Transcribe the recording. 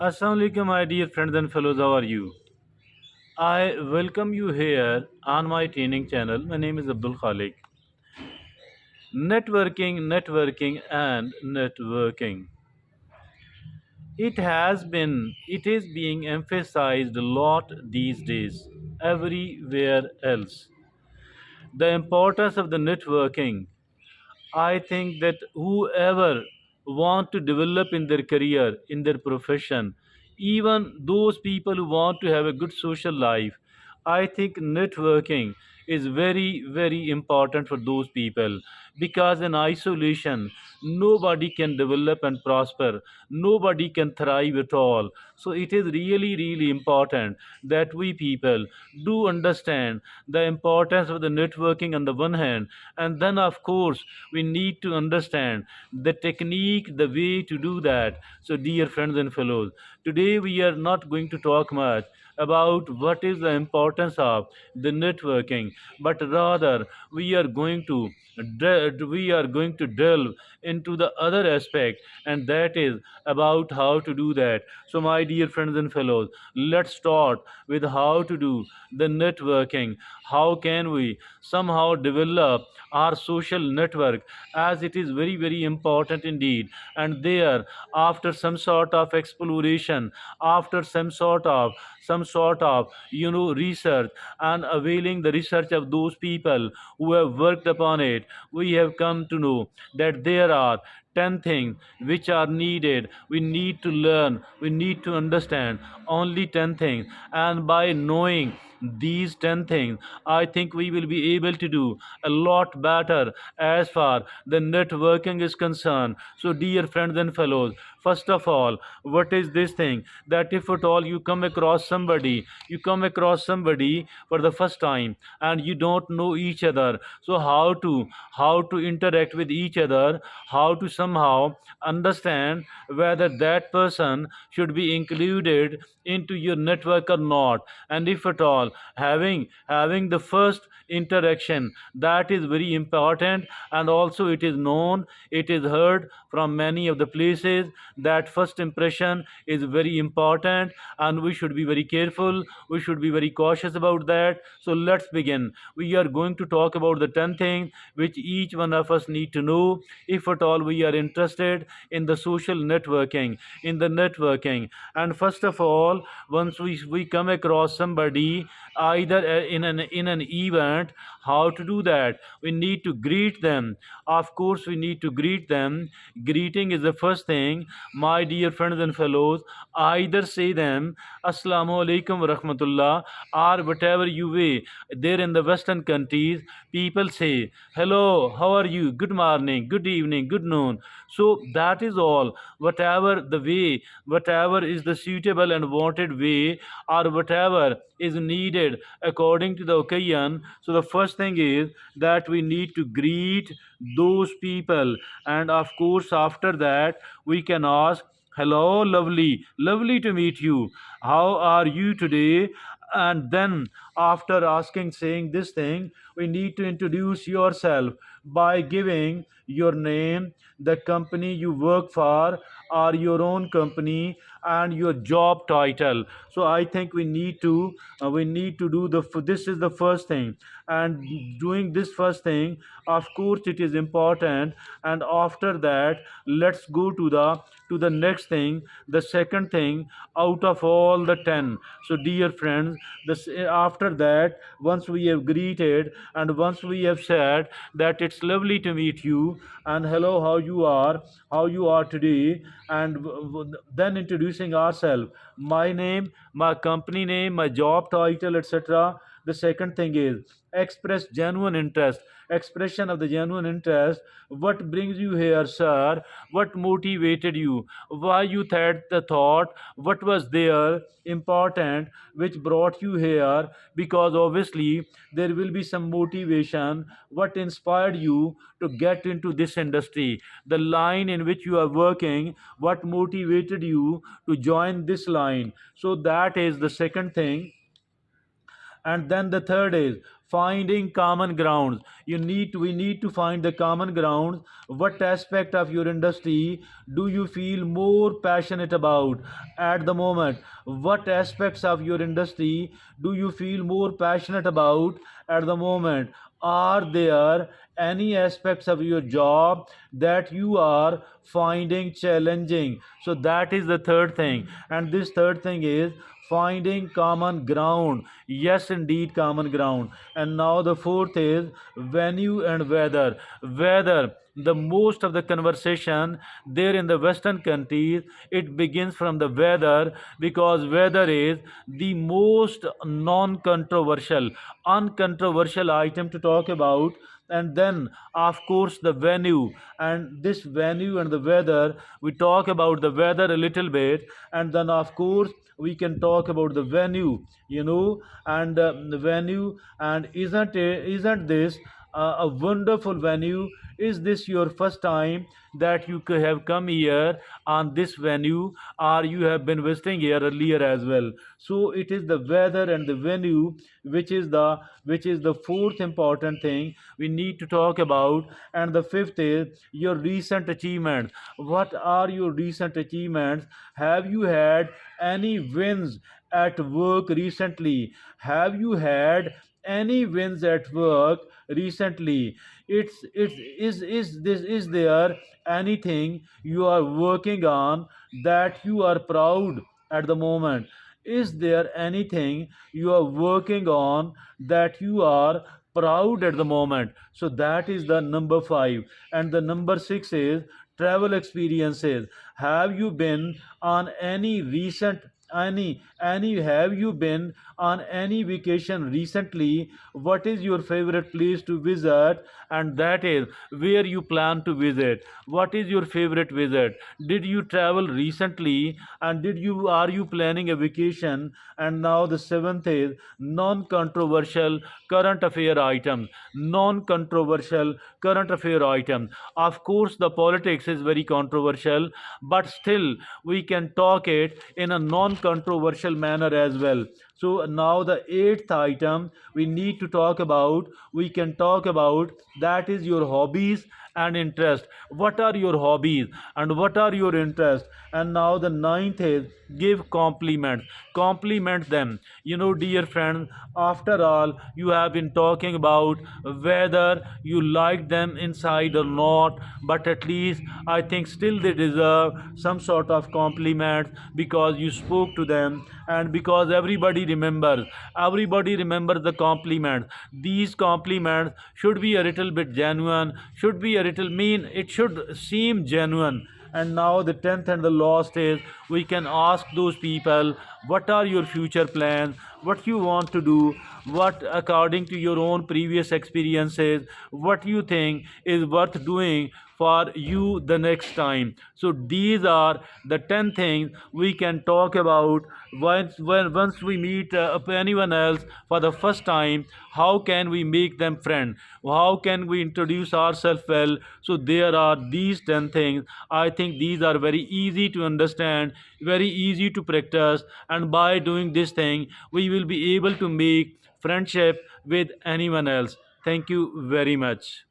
Assalamu alaikum, my dear friends and fellows. How are you? I welcome you here on my training channel. My name is Abdul Khalik. And networking. It is being emphasized a lot these days, everywhere else. The importance of the networking. I think that whoever want to develop in their career, in their profession, even those people who want to have a good social life, I think networking is very, very important for those people because in isolation, nobody can develop and prosper, nobody can thrive at all. So it is really, really important that we people do understand the importance of the networking on the one hand, and then of course we need to understand the technique, the way to do that. So, dear friends and fellows, today we are not going to talk much about what is the importance of the networking, but rather we are going to delve into the other aspect, and that is about how to do that. So, my dear friends and fellows, let's start with how to do the networking. How can we somehow develop our social network, as it is very, very important indeed. And there, after some sort of exploration, after some sort of research, and availing the research of those people who have worked upon it, we have come to know that there are 10 things which are needed. We need to learn, we need to understand only 10 things, and by knowing these 10 things, I think we will be able to do a lot better as far the networking is concerned. So, dear friends and fellows, first of all, what is this thing? That if at all you come across somebody for the first time and you don't know each other, so how to interact with each other, how to somehow understand whether that person should be included into your network or not, and if at all having the first interaction, that is very important. And also it is known, it is heard from many of the places that first impression is very important, and we should be very careful, we should be very cautious about that. So let's begin. We are going to talk about the 10 things which each one of us need to know if at all we are interested in the social networking. And first of all, once we come across somebody, either in an event, how to do that? We need to greet them. Of course we need to greet them. Greeting is the first thing, my dear friends and fellows. Either say them assalamu alaikum wa rahmatullah, or whatever you way. There in the western countries, people say hello, how are you, good morning, good evening, good noon. So that is all. Whatever the way, whatever is the suitable and wanted way, or whatever is needed according to the occasion. So the first thing is that we need to greet those people, and of course after that we can ask, hello, lovely, lovely to meet you, how are you today? And then after asking, saying this thing, we need to introduce yourself by giving your name, the company you work for, or your own company, and your job title. So I think we need to do this is the first thing. And doing this first thing, of course it is important. And after that, let's go to the next thing, the second thing out of all the 10. So dear friends, after that, once we have greeted and once we have said that it's lovely to meet you, and hello, how you are today, and then introducing ourselves, my name, my company name, my job title, etc. The second thing is express genuine interest, expression of the genuine interest. What brings you here, sir? What motivated you? Why you had the thought? What was there important which brought you here? Because obviously there will be some motivation. What inspired you to get into this industry? The line in which you are working, what motivated you to join this line? So that is the second thing. And then the third is finding common grounds. We need to find the common grounds. What aspect of your industry do you feel more passionate about at the moment? What aspects of your industry do you feel more passionate about at the moment? Are there any aspects of your job that you are finding challenging? So that is the third thing. And this third thing is finding common ground. Yes, indeed, common ground. And now the fourth is venue and weather. Weather, the most of the conversation there in the western countries, it begins from the weather, because weather is the most non-controversial, uncontroversial item to talk about. And then of course the venue, and this venue and the weather, we talk about the weather a little bit, and then of course we can talk about the venue, and the venue. And isn't this a wonderful venue? Is this your first time that you have come here on this venue, or you have been visiting here earlier as well? So it is the weather and the venue which is the fourth important thing we need to talk about. And the fifth is your recent achievements. What are your recent achievements? Have you had any wins at work recently? Have you had any wins at work recently? Is there anything you are working on that you are proud at the moment? Is there anything you are working on that you are proud at the moment? So that is the number 5. And the number 6 is travel experiences. Have you been on any recent any have you been on any vacation recently? What is your favorite place to visit? And that is where you plan to visit. What is your favorite visit? Did you travel recently, and did you are you planning a vacation? And now the seventh is non-controversial current affair items. Non-controversial current affair items. Of course the politics is very controversial, but still we can talk it in a non-controversial manner as well. So now the eighth item we need to talk about, we can talk about, that is your hobbies and interest. What are your hobbies and what are your interests? And now the ninth is give compliments. Compliment them. Dear friends, after all, you have been talking about whether you like them inside or not, but at least I think still they deserve some sort of compliment, because you spoke to them, and because everybody remembers the compliment. These compliments should be a little bit genuine, should be a little mean, it should seem genuine. And now the 10th and the last is we can ask those people, what are your future plans, what you want to do, what according to your own previous experiences, what you think is worth doing for you the next time. So these are the 10 things we can talk about once we meet anyone else for the first time. How can we make them friend? How can we introduce ourselves well? So there are these 10 things. I think these are very easy to understand, very easy to practice, and by doing this thing we will be able to make friendship with anyone else. Thank you very much.